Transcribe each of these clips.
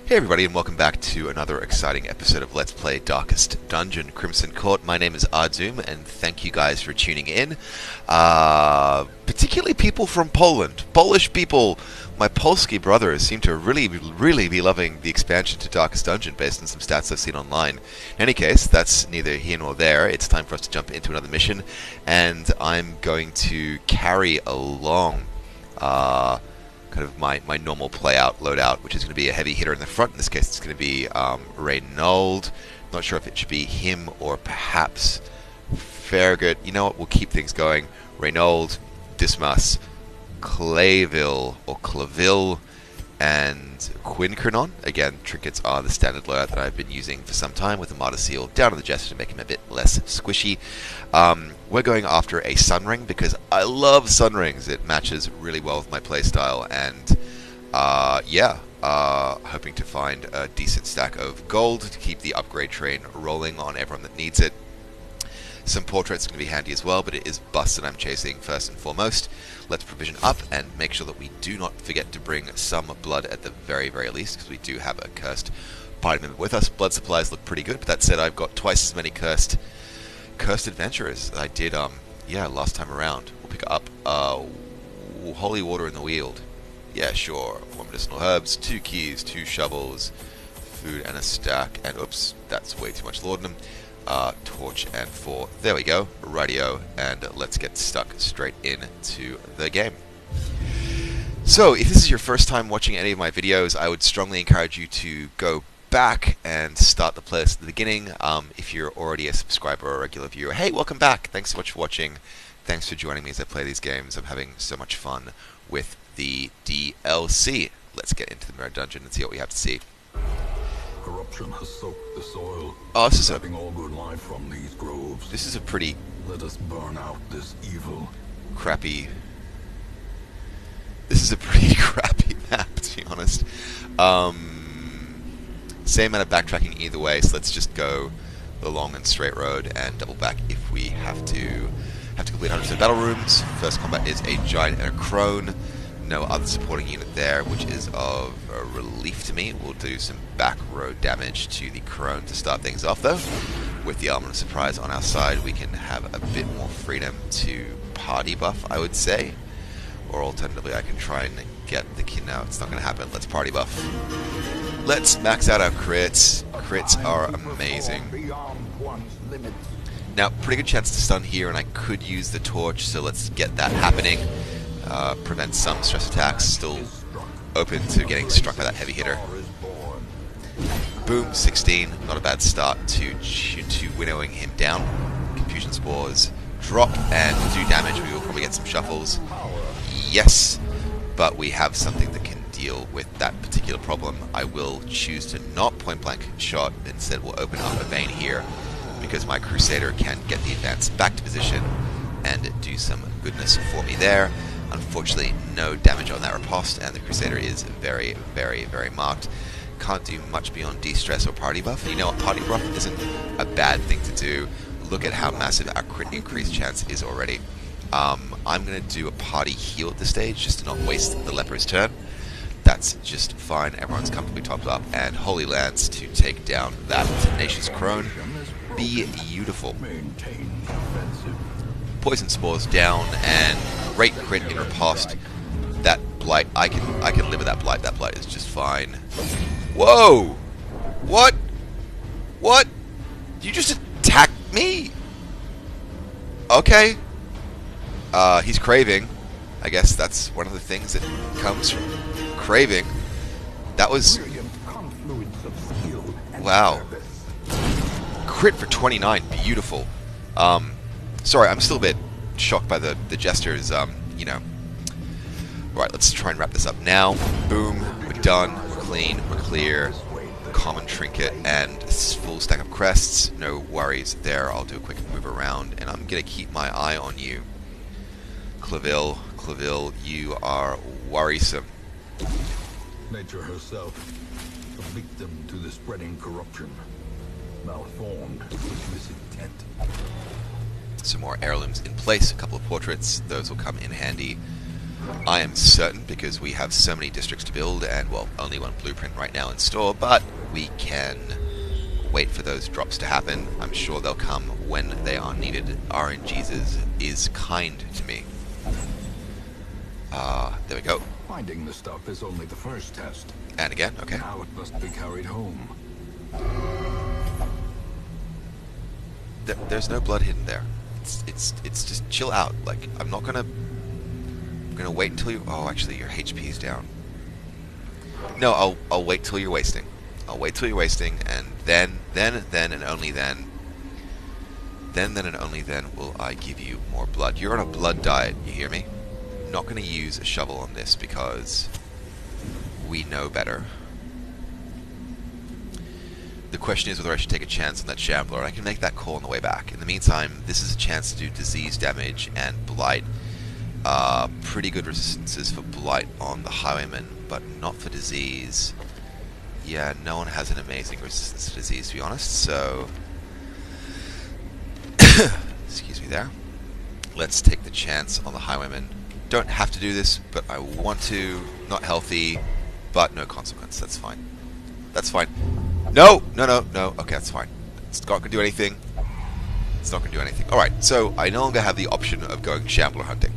Hey everybody, and welcome back to another exciting episode of Let's Play Darkest Dungeon Crimson Court. My name is Ahdoom, and thank you guys for tuning in. Particularly people from Poland. Polish people. My Polski brothers seem to really be loving the expansion to Darkest Dungeon based on some stats I've seen online. In any case, that's neither here nor there. It's time for us to jump into another mission, and I'm going to carry along kind of my normal play-out, loadout, which is going to be a heavy hitter in the front. In this case, it's going to be Reynold. Not sure if it should be him or perhaps Farragut. You know what? We'll keep things going. Reynold, Dismas, Clayville or Claville, and Quinkernon. Again, trinkets are the standard loadout that I've been using for some time, with a Martyr Seal down on the Jester to make him a bit less squishy. We're going after a Sun Ring because I love Sun Rings. It matches really well with my playstyle, and hoping to find a decent stack of gold to keep the upgrade train rolling on everyone that needs it. Some portraits are going to be handy as well, but it is busts that I'm chasing first and foremost. Let's provision up and make sure that we do not forget to bring some blood at the very least, because we do have a cursed party member with us. Blood supplies look pretty good, but that said, I've got twice as many cursed adventurers as I did last time around. We'll pick up holy water in the weald. Yeah, sure. 4 medicinal herbs, 2 keys, 2 shovels, food and a stack, and oops, that's way too much laudanum. Torch and 4. There we go. Radio, and let's get stuck straight into the game. So, if this is your first time watching any of my videos, I would strongly encourage you to go back and start the playlist at the beginning. If you're already a subscriber or a regular viewer, hey, welcome back. Thanks so much for watching. Thanks for joining me as I play these games. I'm having so much fun with the DLC. Let's get into the Mirror Dungeon and see what we have to see. Corruption has soaked the soil. Oh, this is all good life from these groves. This is a pretty Let us burn out this evil. crappy. This is a pretty crappy map, to be honest. Same amount of backtracking either way, so let's just go the long and straight road and double back if we have to complete 100% battle rooms. First combat is a giant and a crone. No other supporting unit there, which is of relief to me. We'll do some back road damage to the crone to start things off, though. With the element of surprise on our side, we can have a bit more freedom to party buff, I would say. Or alternatively, I can try and get the kid. No, it's not going to happen. Let's party buff. Let's max out our crits. Crits are amazing. Now, pretty good chance to stun here, and I could use the torch, so let's get that happening. Prevent some stress attacks. Still open to getting struck by that heavy hitter. Boom, 16. Not a bad start to winnowing him down. Confusion spores drop and do damage. We will probably get some shuffles. Yes, but we have something that can deal with that particular problem. I will choose to not point blank shot. Instead, we'll open up a vein here because my Crusader can get the advance back to position and do some goodness for me there. Unfortunately, no damage on that riposte, and the Crusader is very marked. Can't do much beyond de-stress or party buff. And you know what? Party buff isn't a bad thing to do. Look at how massive our crit increase chance is already. I'm going to do a party heal at this stage, just to not waste the leper's turn. That's just fine. Everyone's comfortably topped up, and Holy Lance to take down that tenacious crone. Beautiful. Poison spores down, and great crit in riposte. That blight, I can live with that blight. That blight is just fine. Whoa! What? What? You just attacked me? Okay. He's craving. I guess that's one of the things that comes from craving. That was... Wow. Crit for 29. Beautiful. Sorry, I'm still a bit shocked by the Jester's, Right, let's try and wrap this up now. Boom. We're done. We're clean. We're clear. Common trinket and full stack of crests. No worries there. I'll do a quick move around, and I'm going to keep my eye on you. Claville, you are worrisome. Nature herself, a victim to the spreading corruption, malformed with this intent. Some more heirlooms in place, a couple of portraits, those will come in handy I am certain, because we have so many districts to build, and, well, only one blueprint right now in store, but we can wait for those drops to happen. I'm sure they'll come when they are needed. RNGesus is kind to me. There we go. Finding the stuff is only the first test. And again, okay. Now it must be carried home. There's no blood hidden there. It's just chill out. Like, I'm gonna wait until you. Oh, actually, your HP is down. No, I'll wait till you're wasting. I'll wait till you're wasting, and then and only then. Then and only then will I give you more blood. You're on a blood diet. You hear me? Not gonna use a shovel on this because we know better. The question is whether I should take a chance on that Shambler, and I can make that call on the way back. In the meantime, this is a chance to do disease damage and blight. Pretty good resistances for blight on the Highwayman, but not for disease. Yeah, no one has an amazing resistance to disease, to be honest, so... Excuse me there. Let's take the chance on the Highwayman. Don't have to do this, but I want to. Not healthy, but no consequence. That's fine. That's fine. No! Okay, that's fine. It's not going to do anything. It's not going to do anything. Alright, so I no longer have the option of going Shambler hunting.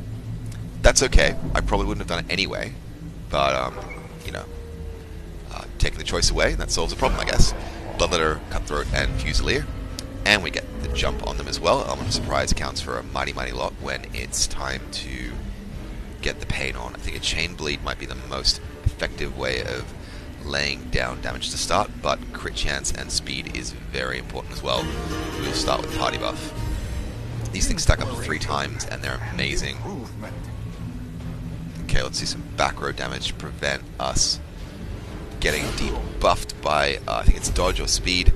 That's okay. I probably wouldn't have done it anyway. But, you know, taking the choice away, that solves the problem, I guess. Bloodletter, Cutthroat, and Fusilier. And we get the jump on them as well. Element of Surprise accounts for a mighty lot when it's time to get the pain on. I think a Chain Bleed might be the most effective way of laying down damage to start, but crit chance and speed is very important as well. We'll start with party buff. These things stack up 3 times and they're amazing. Okay, let's see some back row damage to prevent us getting debuffed by, I think it's dodge or speed.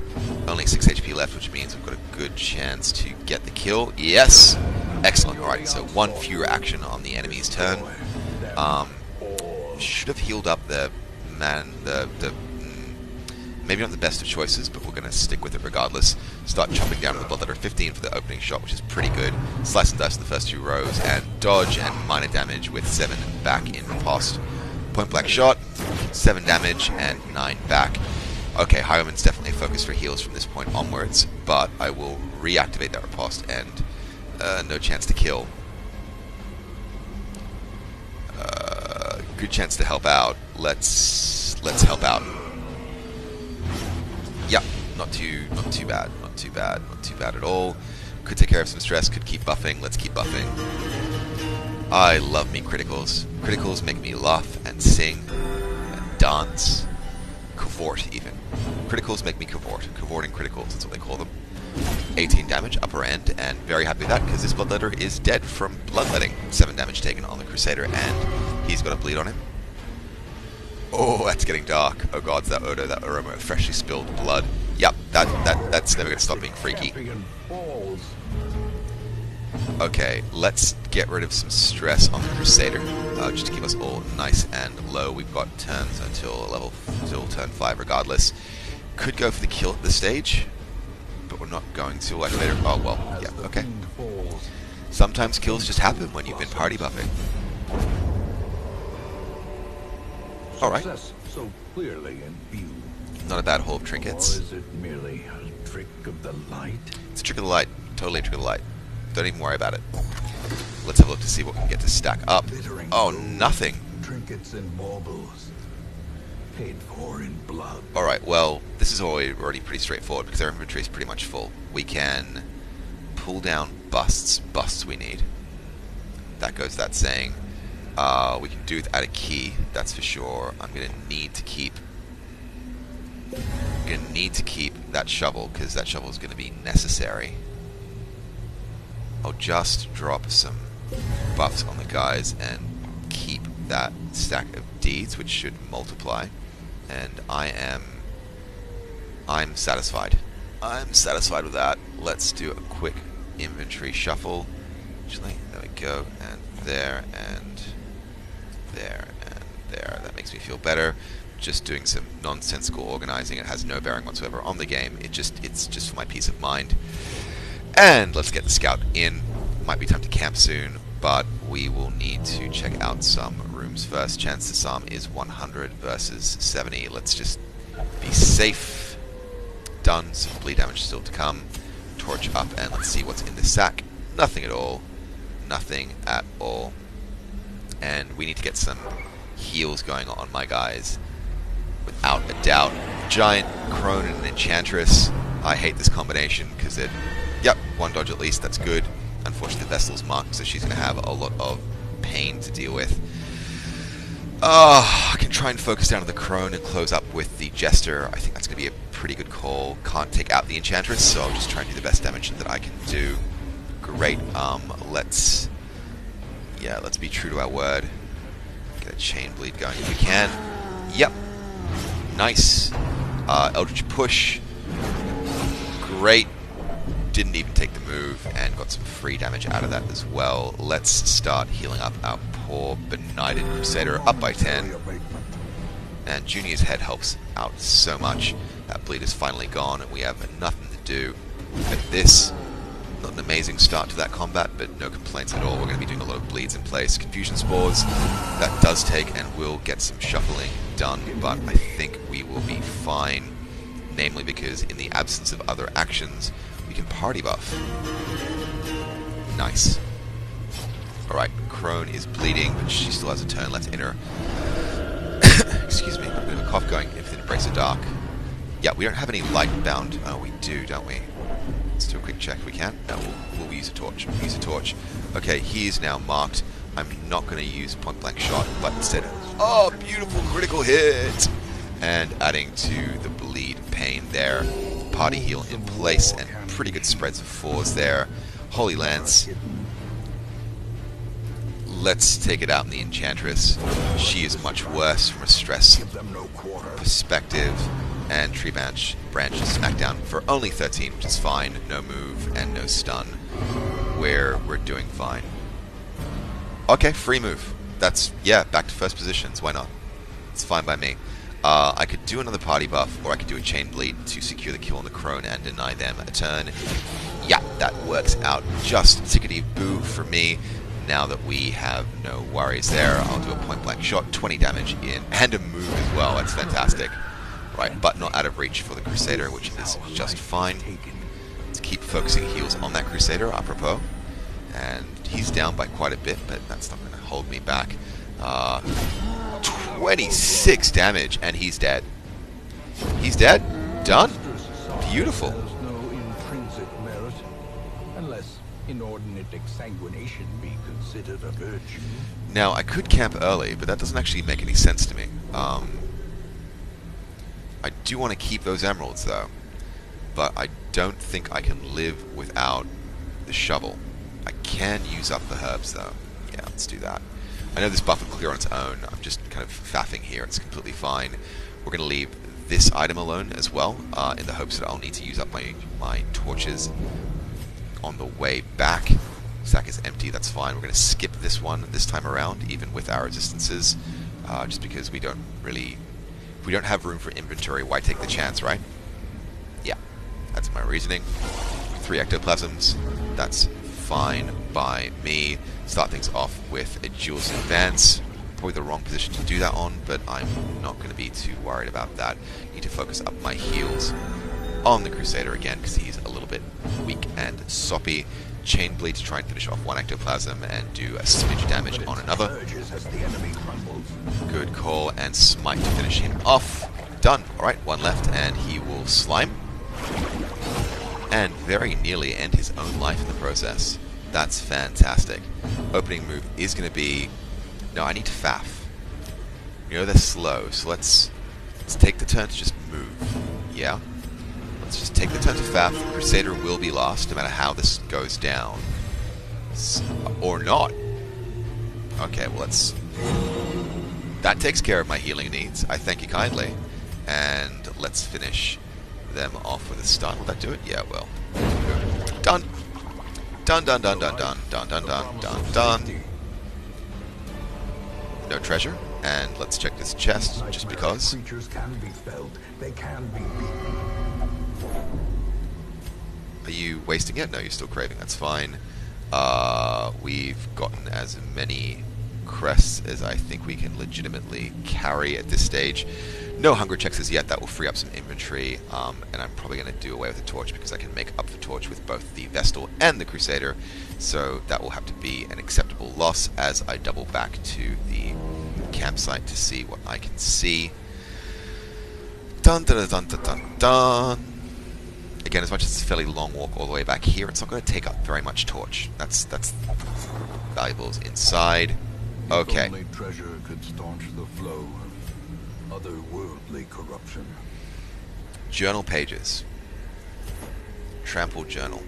Only 6 HP left, which means we've got a good chance to get the kill. Yes! Excellent. Alright, so 1 fewer action on the enemy's turn. Should have healed up the maybe not the best of choices, but we're going to stick with it regardless. Start chopping down with the Bloodletter. 15 for the opening shot, which is pretty good. Slice and dice in the first 2 rows, and dodge and minor damage with 7 back in riposte. Point blank shot, 7 damage, and 9 back. Okay, Highwayman's definitely a focus for heals from this point onwards, but I will reactivate that riposte, and no chance to kill. Good chance to help out. Let's help out. Yeah, not too bad at all. Could take care of some stress. Could keep buffing. Let's keep buffing. I love me criticals. Criticals make me laugh and sing and dance, cavort even. Criticals make me cavort. Cavorting criticals, that's what they call them. 18 damage, upper end, and very happy with that because this Bloodletter is dead from bloodletting. 7 damage taken on the Crusader, and he's got a bleed on him. Oh, that's getting dark. Oh god, that odor, that aroma of freshly spilled blood. Yep, that's never going to stop being freaky. Okay, let's get rid of some stress on the Crusader, just to keep us all nice and low. We've got turns until turn 5 regardless. Could go for the kill at this stage, but we're not going to. Like later. Oh well, yeah, okay. Sometimes kills just happen when you've been party buffing. Alright. So clearly in view. Not a bad haul of trinkets. Or is it merely a trick of the light? It's a trick of the light. Totally a trick of the light. Don't even worry about it. Let's have a look to see what we can get to stack up. Oh, nothing. Trinkets and baubles. Paid for in blood. Alright, well, this is already pretty straightforward because our inventory is pretty much full. We can pull down busts. Busts we need. That goes without saying. We can do without a key, that's for sure. I'm going to need to keep that shovel because that shovel is going to be necessary. I'll just drop some buffs on the guys and keep that stack of deeds, which should multiply. And I'm satisfied. I'm satisfied with that. Let's do a quick inventory shuffle. Actually, there we go, and there, and there, and there. That makes me feel better. Just doing some nonsensical organizing. It has no bearing whatsoever on the game. It's just for my peace of mind. And let's get the scout in. Might be time to camp soon. but we will need to check out some rooms first. Chance to disarm is 100 versus 70. Let's just be safe. Done. Some bleed damage still to come. Torch up, and let's see what's in the sack. Nothing at all. Nothing at all. And we need to get some heals going on, my guys. Without a doubt. Giant, Crone, and an Enchantress. I hate this combination because it... Yep, one dodge at least. That's good. Unfortunately, the Vessel's marked, so she's going to have a lot of pain to deal with. I can try and focus down on the Crone and close up with the Jester. I think that's going to be a pretty good call. Can't take out the Enchantress, so I'll just try and do the best damage that I can do. Great. Let's be true to our word. Get a chain bleed going if we can. Yep. Nice. Eldritch Push. Great. Didn't even take the move and got some free damage out of that as well. Let's start healing up our poor benighted Crusader, up by 10. And Junior's head helps out so much. That bleed is finally gone and we have nothing to do with this. Not an amazing start to that combat, but no complaints at all. We're going to be doing a lot of bleeds in place. Confusion Spores, that does take and will get some shuffling done, but I think we will be fine. Namely because in the absence of other actions, we can party buff. Nice. Alright, Crone is bleeding, but she still has a turn left in her. Excuse me, got a bit of a cough going. Infinite Embrace of Dark. Yeah, we don't have any light bound. Oh, we do, don't we? Let's do a quick check if we can. No, we'll use a torch. We'll use a torch. Okay, he is now marked. I'm not going to use point blank shot, but instead, oh, beautiful critical hit! And adding to the bleed pain there. Party heal in place, and pretty good spreads of 4s there. Holy Lance. Let's take it out in the Enchantress. She is much worse from a stress perspective. And Tree Branch is smacked down for only 13, which is fine. No move and no stun. We're doing fine. Okay, free move. That's, yeah, back to first positions. Why not? It's fine by me. I could do another party buff, or I could do a chain bleed to secure the kill on the Crone and deny them a turn. Yeah, that works out just tickety-boo for me. Now that we have no worries there, I'll do a point-blank shot, 20 damage in, and a move as well. That's fantastic. Right, but not out of reach for the Crusader, which is just fine. Let's keep focusing heals on that Crusader, apropos. And he's down by quite a bit, but that's not going to hold me back. 26 damage, and he's dead. He's dead. Done. Beautiful. There's no intrinsic merit, unless inordinate exsanguination be considered a virtue. Now, I could camp early, but that doesn't actually make any sense to me. I do want to keep those emeralds, though. But I don't think I can live without the shovel. I can use up the herbs, though. Yeah, let's do that. I know this buff will clear on its own. I'm just kind of faffing here. It's completely fine. We're going to leave this item alone as well, in the hopes that I'll need to use up my torches on the way back. Sack is empty. That's fine. We're going to skip this one this time around, even with our resistances, just because we don't really... If we don't have room for inventory, why take the chance, right? Yeah, that's my reasoning. 3 ectoplasms. That's fine by me. Start things off with a Jules Advance. Probably the wrong position to do that on, but I'm not going to be too worried about that. Need to focus up my heals on the Crusader again, because he's a little bit weak and soppy. Chain Bleed to try and finish off one ectoplasm and do a smidge damage on another. Good call, and Smite to finish him off. Done. Alright, one left, and he will slime. And very nearly end his own life in the process. That's fantastic. Opening move is going to be... No, I need to faff. You know, they're slow, so let's take the turn to just move. Yeah? Let's just take the turn to faff. The Crusader will be lost, no matter how this goes down. Or not. Okay, well, let's... That takes care of my healing needs. I thank you kindly. And let's finish them off with a stun. Will that do it? Yeah, it will. Done. Done, done, done, done, done, done, done, done, done, done. No treasure. And let's check this chest, just because. Creatures can be felled. They can be beaten. Are you wasting it? No, you're still craving. That's fine. We've gotten as many crests as I think we can legitimately carry at this stage. No hunger checks as yet. That will free up some inventory, and I'm probably going to do away with the torch because I can make up for torch with both the Vestal and the Crusader, so that will have to be an acceptable loss as I double back to the campsite to see what I can see. Dun dun dun dun dun dun. Again, as much as it's a fairly long walk all the way back here, it's not going to take up very much torch. That's valuables inside. Okay. If only treasure could staunch the flow of otherworldly corruption. Journal pages. Trampled journal.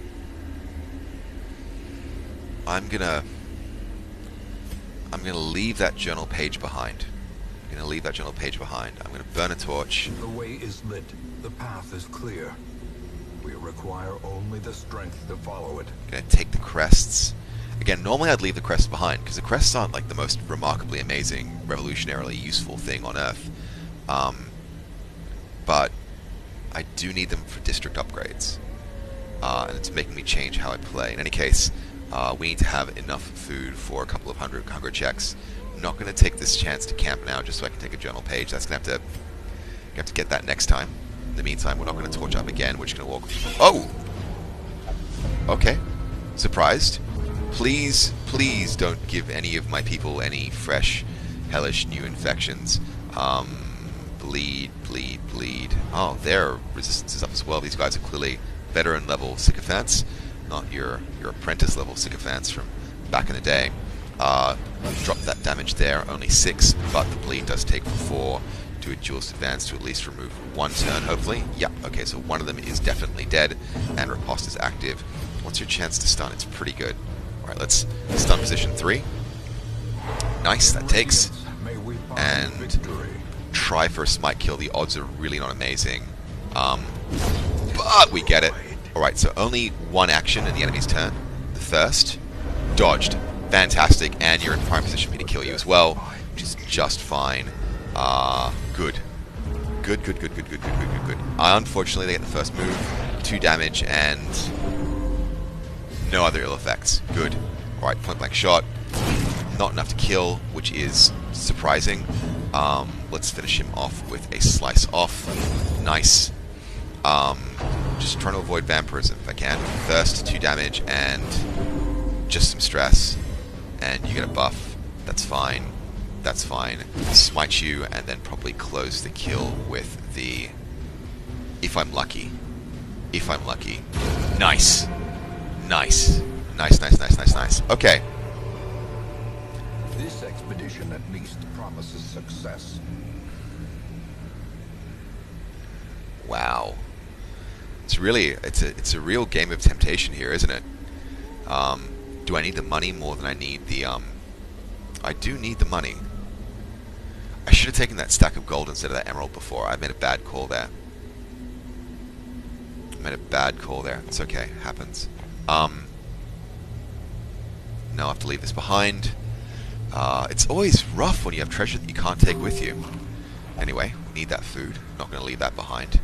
I'm gonna leave that journal page behind. I'm gonna burn a torch. The way is lit. The path is clear. We require only the strength to follow it. I'm gonna take the crests. Again, normally I'd leave the crests behind, because the crests aren't like the most remarkably amazing, revolutionarily useful thing on Earth. But I do need them for district upgrades. And it's making me change how I play. In any case, we need to have enough food for a couple of hunger checks. I'm not going to take this chance to camp now just so I can take a journal page. That's going to have to get that next time. In the meantime, we're not going to torch up again. We're just going to walk... Oh! Okay. Surprised. Please, please don't give any of my people any fresh, hellish new infections. Bleed, bleed, bleed. Oh, their resistance is up as well. These guys are clearly veteran level sycophants, not your apprentice level sycophants from back in the day. Drop that damage there, only 6, but the bleed does take 4. Do a duelist advance to at least remove 1 turn, hopefully. Yep, okay, so one of them is definitely dead, and riposte is active. What's your chance to stun? It's pretty good. Alright, let's stun position 3. Nice, that takes. And try for a smite kill. The odds are really not amazing. But we get it. Alright, so only 1 action in the enemy's turn. The first. Dodged. Fantastic. And you're in prime position for me to kill you as well, which is just fine. Good. Good. Unfortunately, they get the first move. 2 damage and no other ill effects. Good. Alright, point blank shot. Not enough to kill, which is surprising. Let's finish him off with a slice off. Nice. Just trying to avoid vampirism if I can. First, 2 damage and just some stress. And you get a buff. That's fine. That's fine. Smite you and then probably close the kill with the... If I'm lucky. If I'm lucky. Nice. Nice. Nice. Okay. This expedition at least promises success. Wow. It's a real game of temptation here, isn't it? Do I need the money more than I need the I do need the money. I should have taken that stack of gold instead of that emerald before. I made a bad call there. It's okay. Happens. Now I'll have to leave this behind. It's always rough when you have treasure that you can't take with you. Anyway, we need that food. Not going to leave that behind.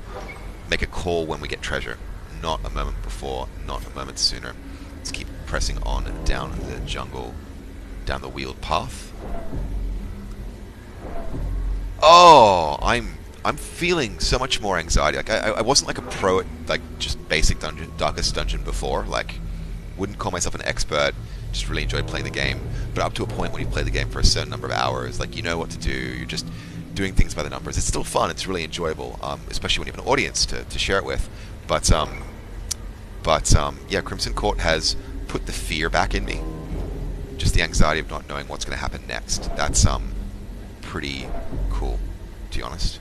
Make a call when we get treasure. Not a moment before, not a moment sooner. Let's keep pressing on down the jungle, down the weald path. Oh, I'm feeling so much more anxiety. Like I wasn't like a pro at like just basic darkest dungeon before. Like, wouldn't call myself an expert. Just really enjoyed playing the game. But up to a point when you play the game for a certain number of hours, like you know what to do. You're just doing things by the numbers. It's still fun. It's really enjoyable, especially when you have an audience to share it with. But yeah, Crimson Court has put the fear back in me. Just the anxiety of not knowing what's going to happen next. That's pretty cool, to be honest.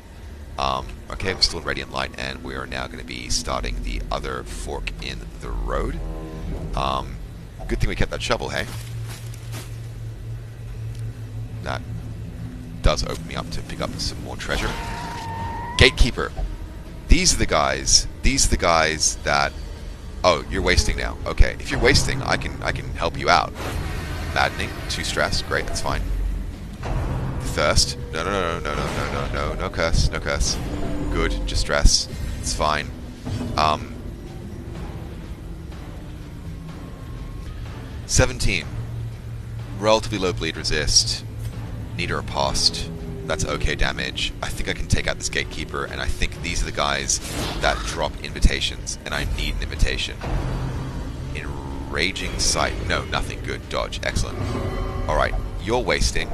Okay, we're still in Radiant Light, and we are now going to be starting the other fork in the road. Good thing we kept that shovel, hey? That does open me up to pick up some more treasure. Gatekeeper. These are the guys that... Oh, you're wasting now. Okay, if you're wasting, I can help you out. Maddening, 2 stress, great, that's fine. Thirst. No curse, no curse. Good, just stress. It's fine. 17. Relatively low bleed resist. Need a riposte. That's okay damage. I think I can take out this gatekeeper, and I think these are the guys that drop invitations, and I need an invitation. Enraging sight. No, nothing. Good. Dodge. Excellent. Alright, you're wasting.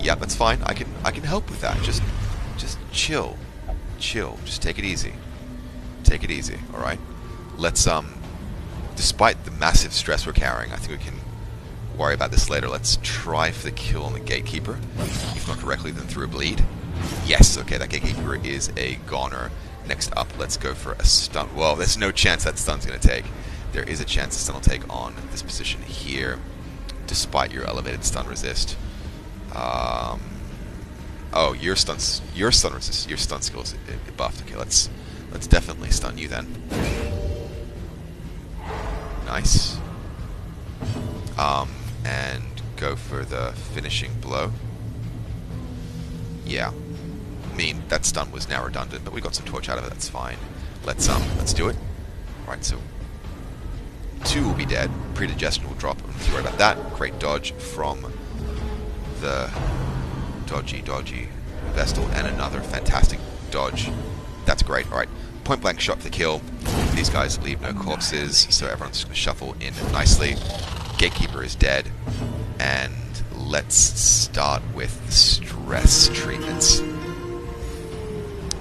Yeah, that's fine. I can help with that. Just chill. Chill. Just take it easy. Take it easy, alright? Let's, despite the massive stress we're carrying, I think we can worry about this later. Let's try for the kill on the gatekeeper. If not correctly, then through a bleed. Yes, okay, that gatekeeper is a goner. Next up, let's go for a stun. Well, there's no chance that stun's going to take. There is a chance the stun will take on this position here, despite your elevated stun resist. Oh, your stun resist, your stun skill is buffed. Okay, let's definitely stun you then. Nice. And go for the finishing blow. Yeah. I mean, that stun was now redundant, but we got some torch out of it, that's fine. Let's do it. Alright, so 2 will be dead. Predigestion will drop. Don't worry about that. Great dodge from the dodgy Vestal, and another fantastic dodge. That's great. Alright. Point blank shot for the kill. These guys leave no corpses, so everyone's just going to shuffle in nicely. Gatekeeper is dead. And let's start with the stress treatments.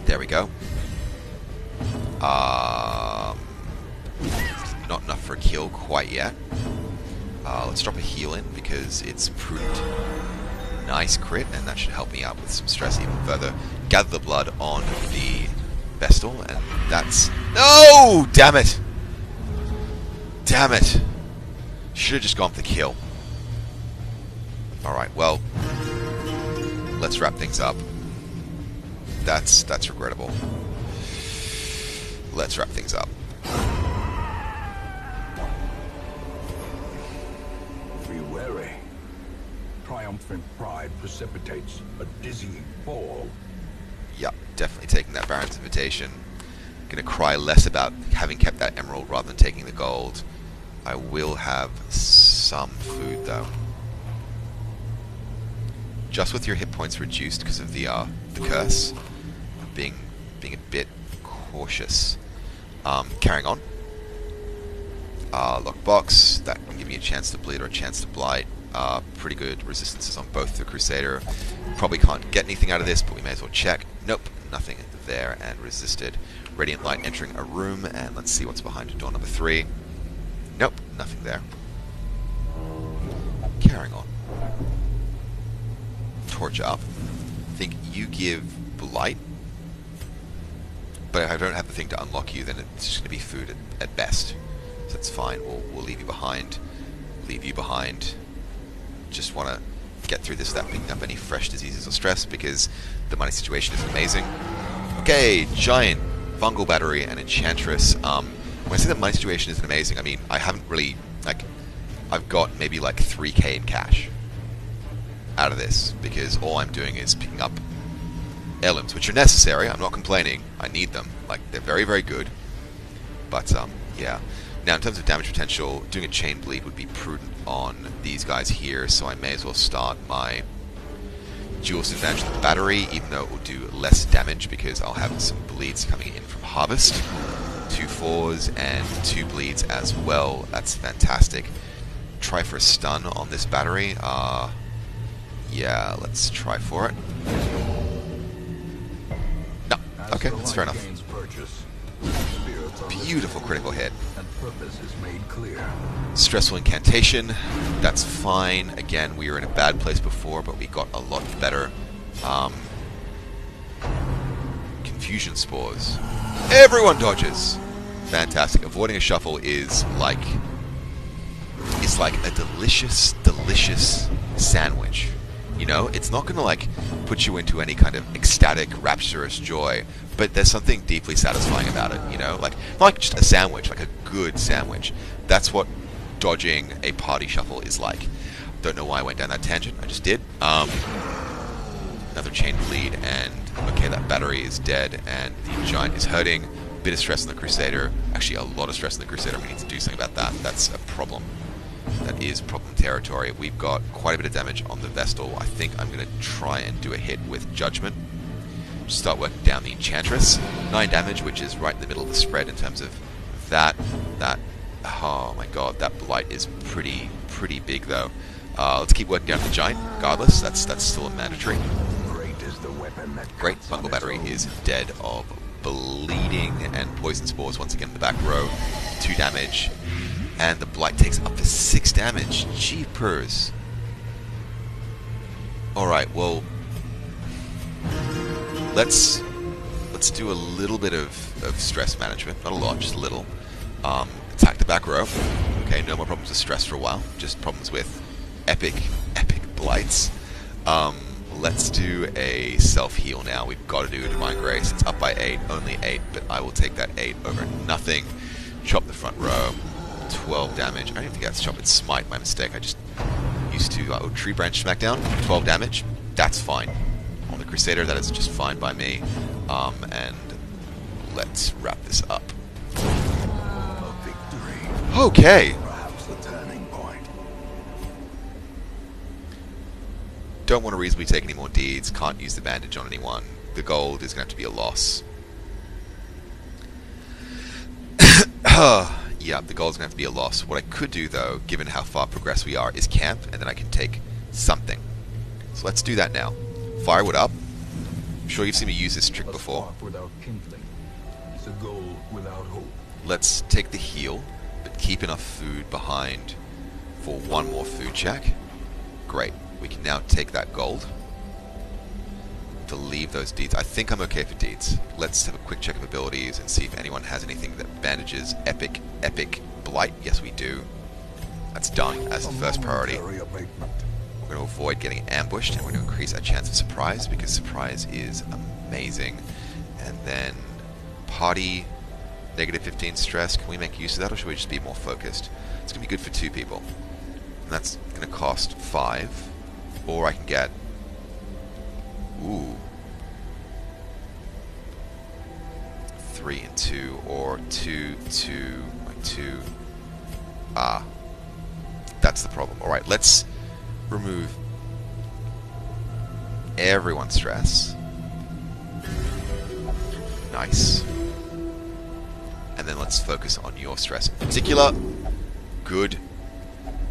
There we go. Not enough for a kill quite yet. Let's drop a heal in because it's prudent. Nice crit, and that should help me out with some stress even further. Gather the blood on the Vestal, and that's... No! Damn it! Damn it! Should have just gone for the kill. Alright, well... let's wrap things up. That's regrettable. Let's wrap things up. Be wary. Triumphant pride precipitates a dizzying fall. Yep, definitely taking that Baron's invitation. Gonna cry less about having kept that emerald rather than taking the gold. I will have some food though. Just with your hit points reduced because of the curse, I'm being a bit cautious. Carrying on. Lockbox, that can give me a chance to bleed or a chance to blight. Pretty good resistances on both the Crusader. Probably can't get anything out of this, but we may as well check. Nope, nothing there, and resisted. Radiant Light entering a room, and let's see what's behind door number 3. Nope, nothing there. Carrying on. Torch up. I think you give blight, but if I don't have the thing to unlock you, then it's just going to be food at best. So that's fine. We'll leave you behind. Leave you behind. Just want to get through this without picking up any fresh diseases or stress because the money situation is amazing. Okay, giant fungal battery and enchantress. When I say the money situation isn't amazing, I mean I haven't really I've got maybe like 3k in cash out of this because all I'm doing is picking up heirlooms, which are necessary. I'm not complaining. I need them. Like they're very, very good. But yeah. Now in terms of damage potential, doing a chain bleed would be prudent on these guys here, so I may as well start my dual advantage of the battery, even though it will do less damage because I'll have some bleeds coming in from Harvest. 2 4s and 2 bleeds as well. That's fantastic. Try for a stun on this battery. Yeah, let's try for it. No. Okay, that's fair enough. Beautiful critical hit. Stressful incantation. That's fine. Again, we were in a bad place before, but we got a lot better. Confusion spores. Everyone dodges. Fantastic. Avoiding a shuffle is like a delicious, delicious sandwich. You know, it's not gonna like put you into any kind of ecstatic, rapturous joy, but there's something deeply satisfying about it. You know, like not like just a sandwich, like a good sandwich. That's what dodging a party shuffle is like. Don't know why I went down that tangent. I just did. Another chain bleed, and okay, that battery is dead, and the giant is hurting. Bit of stress on the Crusader. Actually, a lot of stress on the Crusader. We need to do something about that. That's a problem. that is problem territory. We've got quite a bit of damage on the Vestal. I think I'm going to try and do a hit with Judgment. Just start working down the Enchantress. 9 damage, which is right in the middle of the spread in terms of that. Oh my god, that Blight is pretty big though. Let's keep working down the Giant, regardless. That's still a mandatory. Great is the weapon that Great, cuts on Bungle its Battery own. is dead of bleeding, and Poison Spores once again in the back row. 2 damage. And the Blight takes up to 6 damage. Jeepers. Alright, well, let's do a little bit of stress management. Not a lot, just a little. Attack the back row. Okay, no more problems with stress for a while. Just problems with epic Blights. Let's do a self-heal now. We've got to do a Divine Grace. It's up by 8, only 8, but I will take that 8 over nothing. Chop the front row. 12 damage. I don't even think that's chop, it's smite, my mistake. I just used to tree branch smackdown. 12 damage. That's fine. On the Crusader, that is just fine by me. And let's wrap this up. A victory. Okay. Perhaps the turning point. Don't want to reasonably take any more deeds. Can't use the bandage on anyone. The gold is going to have to be a loss. Yeah, the gold's going to have to be a loss. What I could do, though, given how far progressed we are, is camp, and then I can take something. So let's do that now. Firewood up. I'm sure you've seen me use this trick A before. spark without kindling is a goal without hope. Let's take the heal, but keep enough food behind for one more food check. Great. We can now take that gold to leave those deeds. I think I'm okay for deeds. Let's have a quick check of abilities and see if anyone has anything that bandages epic Blight. Yes, we do. That's done as the first priority. Momentary abatement. We're going to avoid getting ambushed, and we're going to increase our chance of surprise, because surprise is amazing. And then party, negative 15 stress. Can we make use of that, or should we just be more focused? It's going to be good for 2 people. And that's going to cost 5. Or I can get... Ooh. 3 and 2, or 2, 2, like 2. Ah. That's the problem. Alright, let's remove everyone's stress. Nice. And then let's focus on your stress in particular. Good.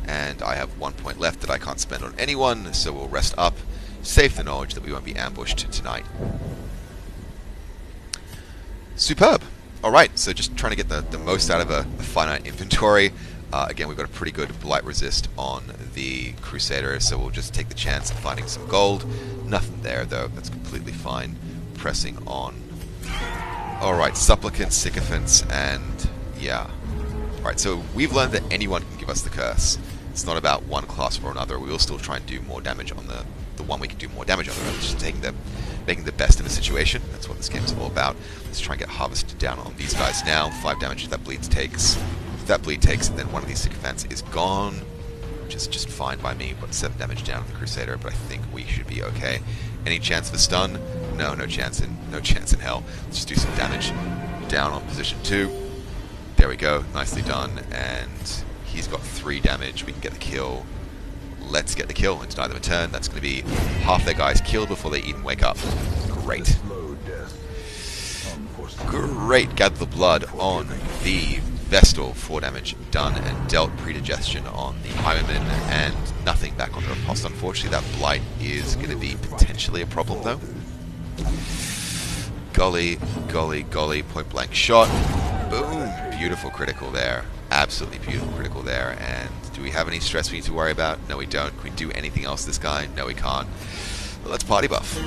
And I have 1 point left that I can't spend on anyone, so we'll rest up. Safe the knowledge that we won't be ambushed tonight. Superb. Alright, so just trying to get the most out of a finite inventory. Again, we've got a pretty good blight resist on the Crusader, so we'll just take the chance of finding some gold. Nothing there, though. That's completely fine. Pressing on. Alright, Supplicants, Sycophants, and... yeah. Alright, so we've learned that anyone can give us the curse. It's not about one class or another. We will still try and do more damage on the one we can do more damage on. It's just making the best of a situation. That's what this game is all about. Let's try and get harvested down on these guys now. 5 damage if that bleed takes. If that bleed takes, and then one of these sycophants is gone, which is just fine by me. But 7 damage down on the Crusader, but I think we should be okay. Any chance of a stun? No chance in hell. Let's just do some damage down on position 2. There we go, nicely done. And he's got 3 damage. We can get the kill. Let's get the kill and deny them a turn. That's going to be half their guys killed before they even wake up. Great. Slow death. Unforeseen. Great. Gather the blood on the Vestal. 4 damage done and dealt. Predigestion on the Highwayman, and nothing back on the Riposte. Unfortunately, that Blight is going to be potentially a problem, though. Golly, point blank shot. Boom. Beautiful critical there. Absolutely beautiful critical there. And do we have any stress we need to worry about? No, we don't. Can we do anything else this guy? No, we can't. Well, let's party buff.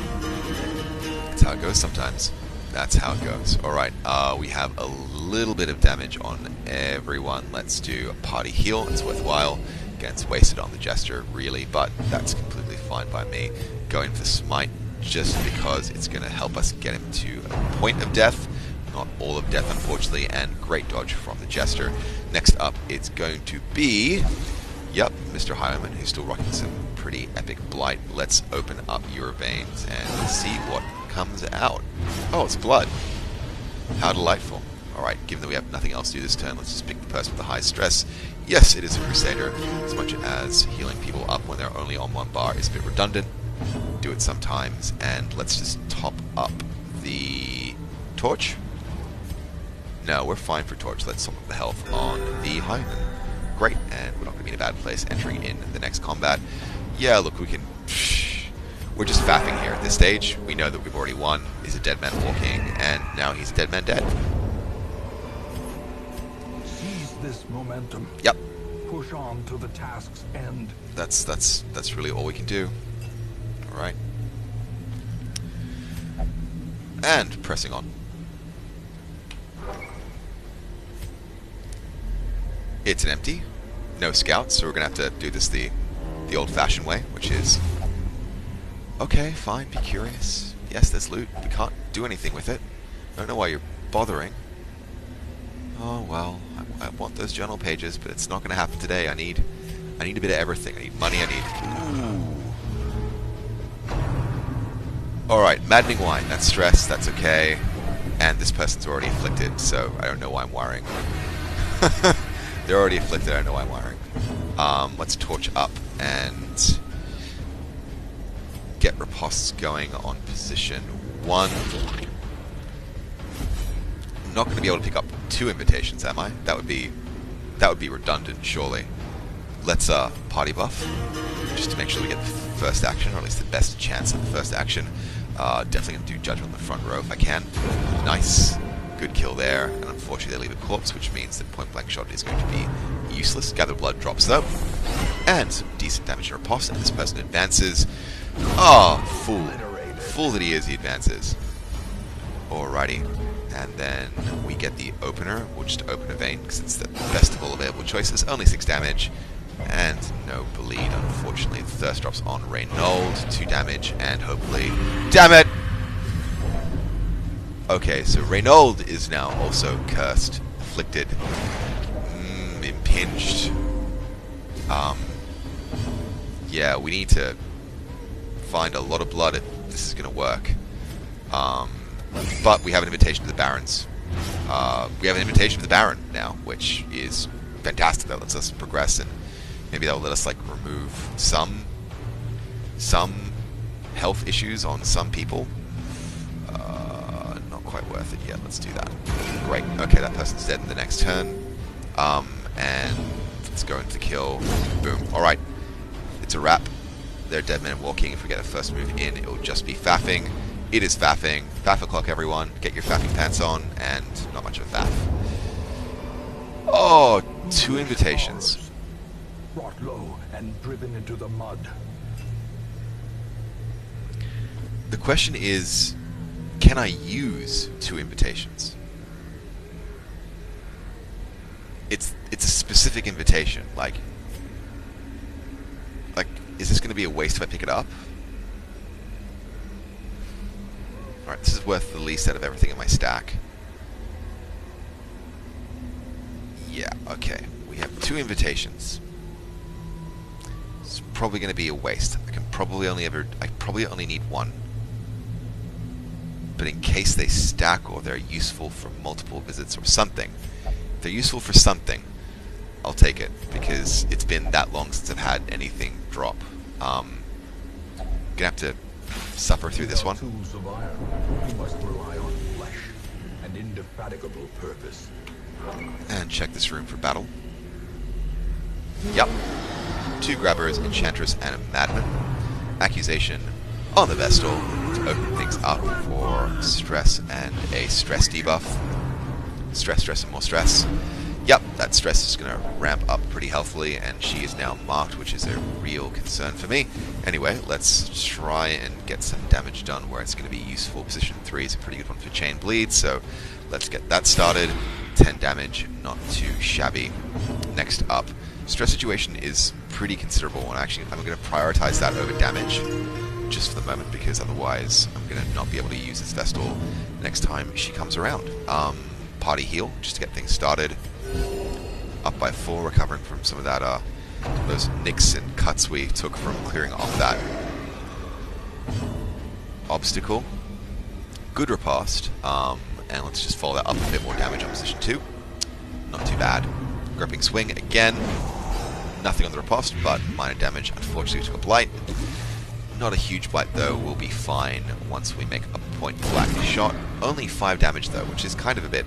That's how it goes sometimes. That's how it goes. Alright, we have a little bit of damage on everyone. Let's do a party heal. It's worthwhile. Again, it's wasted on the Jester, really, but that's completely fine by me. Going for Smite just because it's going to help us get him to a point of death. Not all of death, unfortunately, and great dodge from the Jester. Next up, it's going to be... yep, Mr. Highwayman, who's still rocking some pretty epic blight. Let's open up your veins and see what comes out. Oh, it's blood. How delightful. Alright, given that we have nothing else to do this turn, let's just pick the person with the high stress. Yes, it is a Crusader, as much as healing people up when they're only on 1 bar is a bit redundant. Do it sometimes, and let's just top up the torch. No, we're fine for torch. Let's top up the health on the Highman. Great, and we're not going to be in a bad place entering in the next combat. Yeah, look, we can... We're just faffing here at this stage. We know that we've already won. He's a dead man walking, and now he's a dead man dead. Seize this momentum. Yep. Push on to the task's end. That's really all we can do. Alright. And pressing on. It's an empty. No scouts, so we're going to have to do this the old-fashioned way, which is... Okay, fine, be curious. Yes, there's loot. We can't do anything with it. I don't know why you're bothering. Oh, well, I want those journal pages, but it's not going to happen today. I need a bit of everything. I need money, I need... Ooh. Alright, maddening wine. That's stress, that's okay. And this person's already afflicted, so I don't know why I'm worrying. They're already afflicted, I don't know why I'm worrying. Let's torch up and get ripostes going on position 1. I'm not going to be able to pick up 2 invitations, am I? That would be redundant, surely. Let's party buff, just to make sure we get the first action, or at least the best chance at the first action. Definitely going to do judgment on the front row if I can. Nice. Good kill there, and unfortunately they leave a corpse, which means that point blank shot is going to be useless. Gather blood drops though, and some decent damage in riposte, and this person advances. Oh, fool. Fool that he is, he advances. Alrighty, and then we get the opener. We'll just open a vein, because it's the best of all available choices. Only 6 damage, and no bleed, unfortunately. The thirst drops on Reynold, 2 damage, and hopefully... Damn it! Okay, so Reynold is now also cursed, afflicted, impinged. Yeah, we need to find a lot of blood if this is going to work. But we have an invitation to the Barons. We have an invitation to the Baron now, which is fantastic. That lets us progress, and maybe that will let us like remove some health issues on some people. Not quite worth it yet. Let's do that. Great. Okay, that person's dead in the next turn. And let's go into the kill. Boom. Alright. It's a wrap. They're dead men walking. If we get a first move in, it will just be faffing. It is faffing. Faff o'clock, everyone. Get your faffing pants on, and not much of a faff. Oh, 2 invitations. Brought low and driven into the mud. The question is, can I use 2 invitations? It's a specific invitation. Like, is this going to be a waste if I pick it up? Alright, this is worth the least out of everything in my stack. Yeah, okay. We have 2 invitations. It's probably going to be a waste. I probably only need 1. But in case they stack or they're useful for multiple visits or something, if they're useful for something, I'll take it, because it's been that long since I've had anything drop. Gonna have to suffer through this one. Tools of iron, you must rely on flesh and indefatigable purpose. And check this room for battle. Yep. 2 grabbers, enchantress, and a madman. Accusation on the Vestal to open things up for stress and a stress debuff. Stress, stress, and more stress. Yep, that stress is going to ramp up pretty healthily, and she is now marked, which is a real concern for me. Anyway, let's try and get some damage done where it's going to be useful. Position 3 is a pretty good one for chain bleed, so let's get that started. 10 damage, not too shabby. Next up, stress situation is pretty considerable, and actually I'm going to prioritize that over damage, just for the moment, because otherwise I'm going to not be able to use this Vestal next time she comes around. Party heal, just to get things started. Up by 4, recovering from some of that, those nicks and cuts we took from clearing off that obstacle. Good riposte. and let's just follow that up a bit more damage on position 2. Not too bad. Gripping swing again. Nothing on the riposte, but minor damage. Unfortunately, we took a blight. Not a huge blight though. We'll be fine once we make a point blank shot. Only 5 damage though, which is kind of a bit,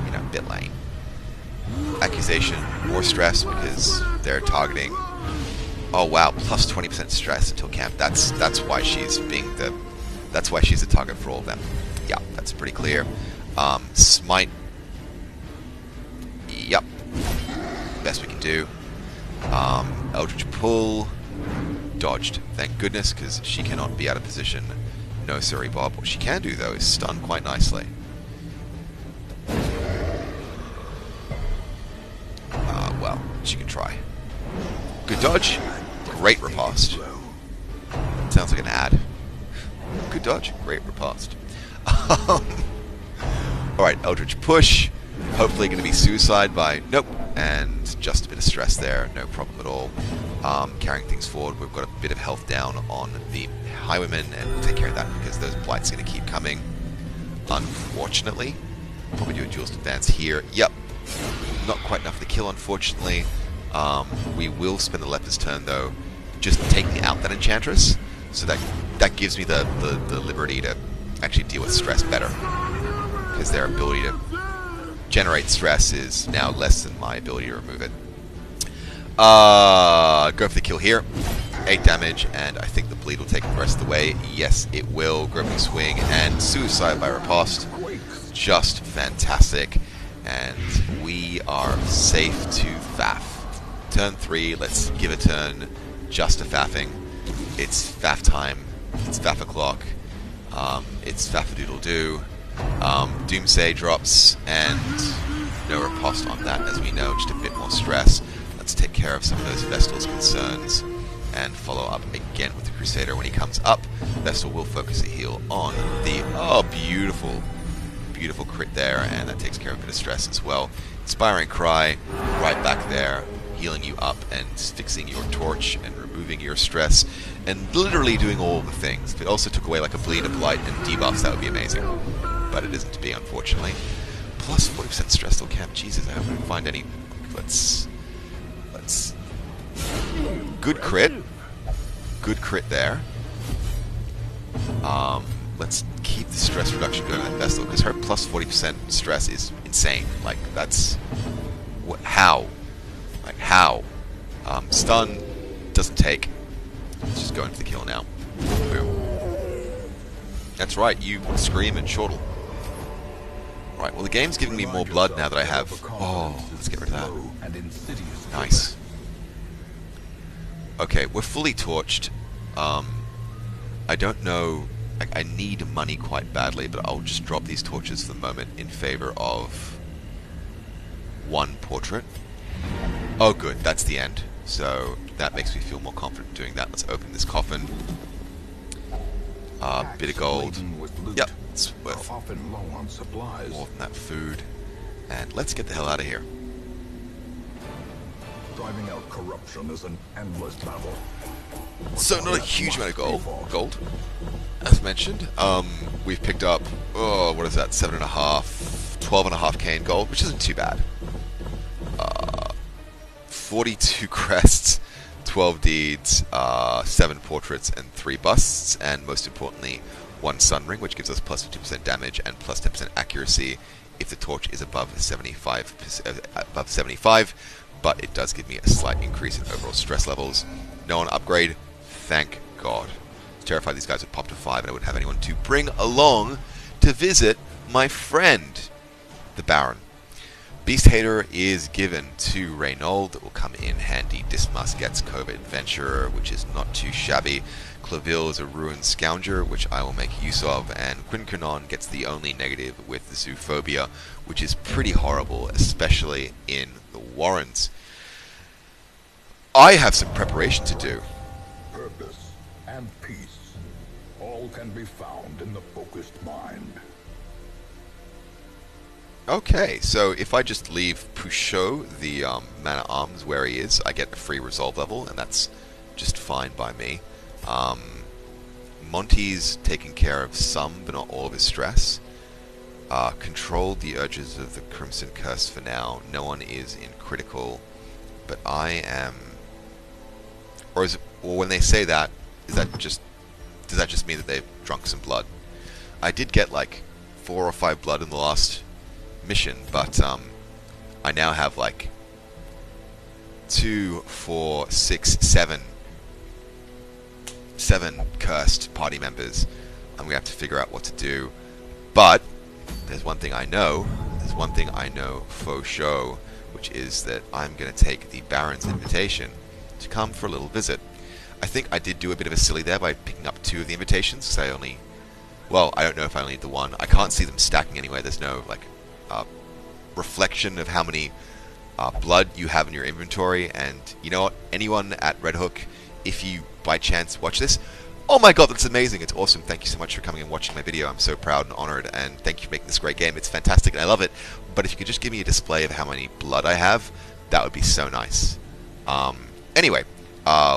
you know, a bit lame. Accusation, more stress because they're targeting. Oh wow, plus 20% stress until camp. That's why she's being the. That's why she's the target for all of them. Yeah, that's pretty clear. Smite. Yep. Best we can do. Eldritch Pull. Dodged. Thank goodness, because she cannot be out of position. No, sorry, Bob. What she can do, though, is stun quite nicely. Well, she can try. Good dodge. Great riposte. Sounds like an ad. Good dodge. Great riposte. Alright, Eldritch Push. Hopefully going to be suicide by... Nope. And just a bit of stress there. No problem at all. Carrying things forward. We've got a bit of health down on the Highwaymen, and we'll take care of that because those blights are going to keep coming. Unfortunately. Probably do a duelist advance here. Yep. Not quite enough to kill, unfortunately. We will spend the Leper's turn, though, just taking out that Enchantress. So that gives me the liberty to actually deal with stress better. Because their ability to generate stress is now less than my ability to remove it. Go for the kill here. 8 damage, and I think the bleed will take the rest of the way. Yes, it will. Groping swing and suicide by riposte. Just fantastic. And we are safe to faff. Turn 3, let's give a turn just to faffing. It's faff time. It's faff o'clock. It's faff-a-doodle-doo. Doomsday drops, and no riposte on that, as we know, just a bit more stress. Let's take care of some of those Vestal's concerns and follow up again with the Crusader when he comes up. Vestal will focus a heal on the... Oh, beautiful. Beautiful crit there, and that takes care of a bit of stress as well. Inspiring Cry, right back there, healing you up and fixing your torch and removing your stress, and literally doing all the things. If it also took away like a bleed, a blight, and debuffs, that would be amazing. But it isn't to be, unfortunately. Plus 40% stress till camp. Jesus, I hope we can find any... Let's... Good crit. Good crit there. Let's keep the stress reduction going on that Vestal, because her plus 40% stress is insane. Like, that's... How? Like, how? Stun doesn't take. Let's just go into the kill now. Boom. That's right, you scream and chortle. Right, well the game's giving me more blood now that I have... Oh, let's get rid of that. Nice. Okay, we're fully torched. I don't know... I need money quite badly, but I'll just drop these torches for the moment in favor of one portrait. Oh good, that's the end. So that makes me feel more confident doing that. Let's open this coffin. Bit of gold. Yep, it's worth more than that food. And let's get the hell out of here. Driving out corruption is an endless battle. So not a huge amount of gold, as mentioned. We've picked up, oh, what is that, 7.5, 12.5k in gold, which isn't too bad. 42 crests, 12 deeds, 7 portraits, and 3 busts, and most importantly, 1 sun ring, which gives us plus 50% damage and plus 10% accuracy if the torch is above 75, but it does give me a slight increase in overall stress levels. No one upgrade, thank God. I was terrified these guys would pop to 5 and I wouldn't have anyone to bring along to visit my friend, the Baron. Beast Hater is given to Reynold. That will come in handy. Dismas gets Covert Adventurer, which is not too shabby. Claville is a Ruined Scounger, which I will make use of. And Quinkernon gets the only negative with the Zoophobia, which is pretty horrible, especially in the Warrens. I have some preparation to do. Purpose and peace, all can be found in the focused mind. Okay, so if I just leave Pouchot, the man-at-arms, where he is, I get a free resolve level, and that's just fine by me. Monty's taking care of some, but not all of his stress. Control the urges of the Crimson Curse for now. No one is in critical, but I am. Or is it? Or when they say that, is that just? Does that just mean that they've drunk some blood? I did get like 4 or 5 blood in the last mission, but I now have like 2, 4, 6, 7 cursed party members. I'm gonna have to figure out what to do. But there's one thing I know. There's one thing I know for sure, which is that I'm gonna take the Baron's invitation to come for a little visit. I think I did do a bit of a silly there by picking up 2 of the invitations, because I only... Well, I don't know if I only need the one. I can't see them stacking anyway. There's no, like, reflection of how many blood you have in your inventory. And you know what? Anyone at Red Hook, if you by chance watch this, oh my god, that's amazing. It's awesome. Thank you so much for coming and watching my video. I'm so proud and honored, and thank you for making this great game. It's fantastic and I love it. But if you could just give me a display of how many blood I have, that would be so nice. Anyway,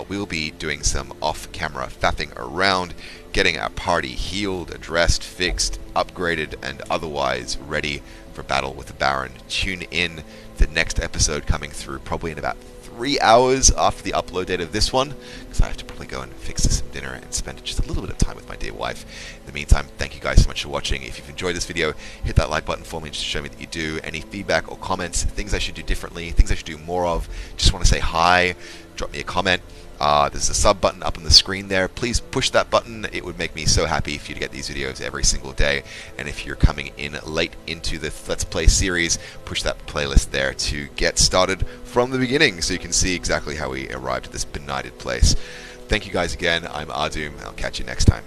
we will be doing some off-camera faffing around, getting our party healed, addressed, fixed, upgraded, and otherwise ready for battle with the Baron. Tune in to the next episode coming through probably in about 3 hours after the upload date of this one, because I have to probably go and fix some dinner and spend just a little bit of time with my dear wife. In the meantime, thank you guys so much for watching. If you've enjoyed this video, hit that like button for me just to show me that you do. Any feedback or comments, things I should do differently, things I should do more of, just want to say hi, drop me a comment. There's a sub button up on the screen there. Please push that button. It would make me so happy for you to get these videos every single day. And if you're coming in late into the Let's Play series, push that playlist there to get started from the beginning so you can see exactly how we arrived at this benighted place. Thank you guys again. I'm Ahdoom. I'll catch you next time.